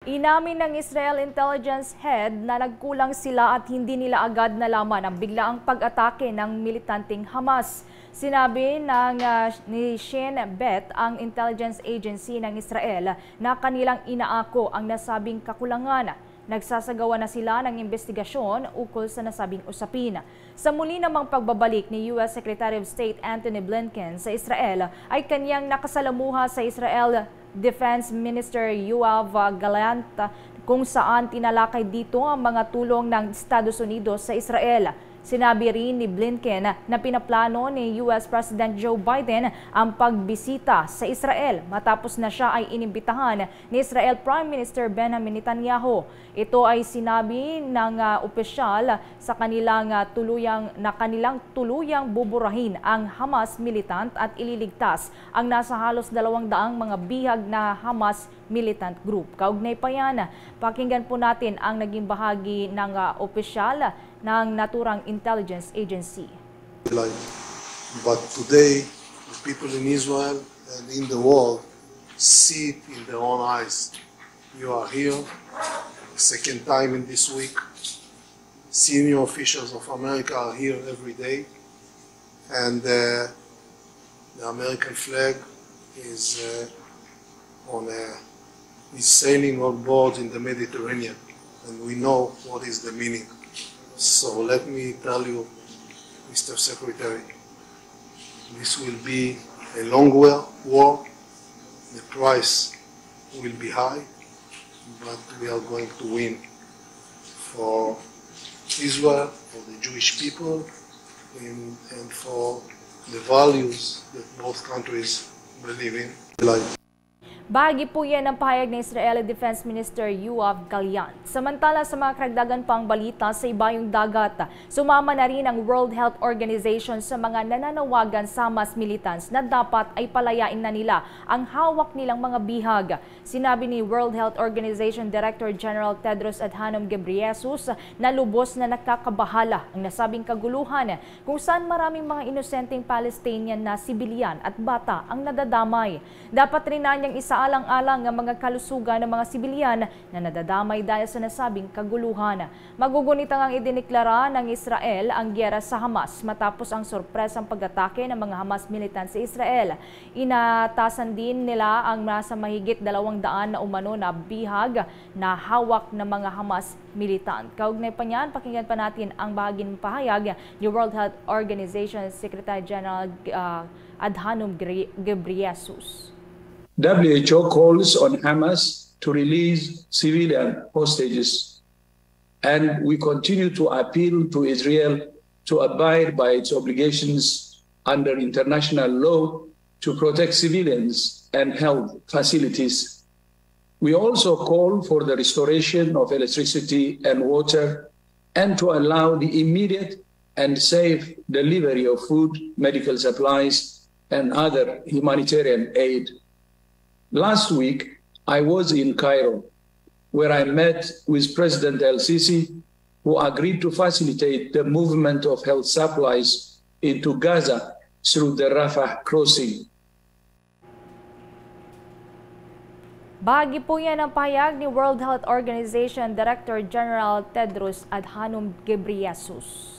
Inamin ng Israel intelligence head na nagkulang sila at hindi nila agad nalaman ang biglaang pag-atake ng militanteng Hamas. Sinabi ni Shin Bet, ang intelligence agency ng Israel, na kanilang inaako ang nasabing kakulangan. Nagsasagawa na sila ng investigasyon ukol sa nasabing usapin. Sa muli namang pagbabalik ni U.S. Secretary of State Antony Blinken sa Israel, ay kanyang nakasalamuha sa Israel Defense Minister Yoav Gallant, kung saan tinalakay dito ang mga tulong ng Estados Unidos sa Israel. Sinabi rin ni Blinken na pinaplano ni U.S. President Joe Biden ang pagbisita sa Israel matapos na siya ay inimbitahan ni Israel Prime Minister Benjamin Netanyahu. Ito ay sinabi ng opisyal sa kanilang tuluyang buburahin ang Hamas militant at ililigtas ang nasa halos 200 mga bihag na Hamas militant group. Kaugnay pa yan, pakinggan po natin ang naging bahagi ng opisyal ng naturang intelligence agency. But today, the people in Israel and in the world see it in their own eyes. You are here, second time in this week. Senior officials of America are here every day, and the American flag is sailing on board in the Mediterranean, and we know what is the meaning. So let me tell you, Mr. Secretary, this will be a long war. The price will be high, but we are going to win for Israel, for the Jewish people, and for the values that both countries believe in. Bahagi po yan ng pahayag ng Israeli Defense Minister Yoav Gallant. Samantala, sa mga karagdagan pang balita sa ibayong dagat, sumama na rin ang World Health Organization sa mga nananawagan sa Hamas militants na dapat ay palayain na nila ang hawak nilang mga bihag. Sinabi ni World Health Organization Director General Tedros Adhanom Ghebreyesus na lubos na nakakabahala ang nasabing kaguluhan kung saan maraming mga inosenteng Palestinian na sibilyan at bata ang nadadamay. Dapat rin na niyang isaalang-alang ang mga kalusugan ng mga sibilyan na nadadamay dahil sa nasabing kaguluhan. Magugunitang ang idiniklara ng Israel ang giyera sa Hamas matapos ang sorpresang pag-atake ng mga Hamas militant sa Israel. Inatasan din nila ang nasa mahigit 200 na umano na bihag na hawak ng mga Hamas militant. Kaugnay pa niyan, pakinggan pa natin ang bahagi ng pahayag ni World Health Organization Secretary General Adhanom Ghebreyesus. WHO calls on Hamas to release civilian hostages, and we continue to appeal to Israel to abide by its obligations under international law to protect civilians and health facilities. We also call for the restoration of electricity and water and to allow the immediate and safe delivery of food, medical supplies, and other humanitarian aid. Last week, I was in Cairo, where I met with President El-Sisi, who agreed to facilitate the movement of health supplies into Gaza through the Rafah crossing. Bahagi po yan ang pahayag ni World Health Organization Director General Tedros Adhanom Ghebreyesus.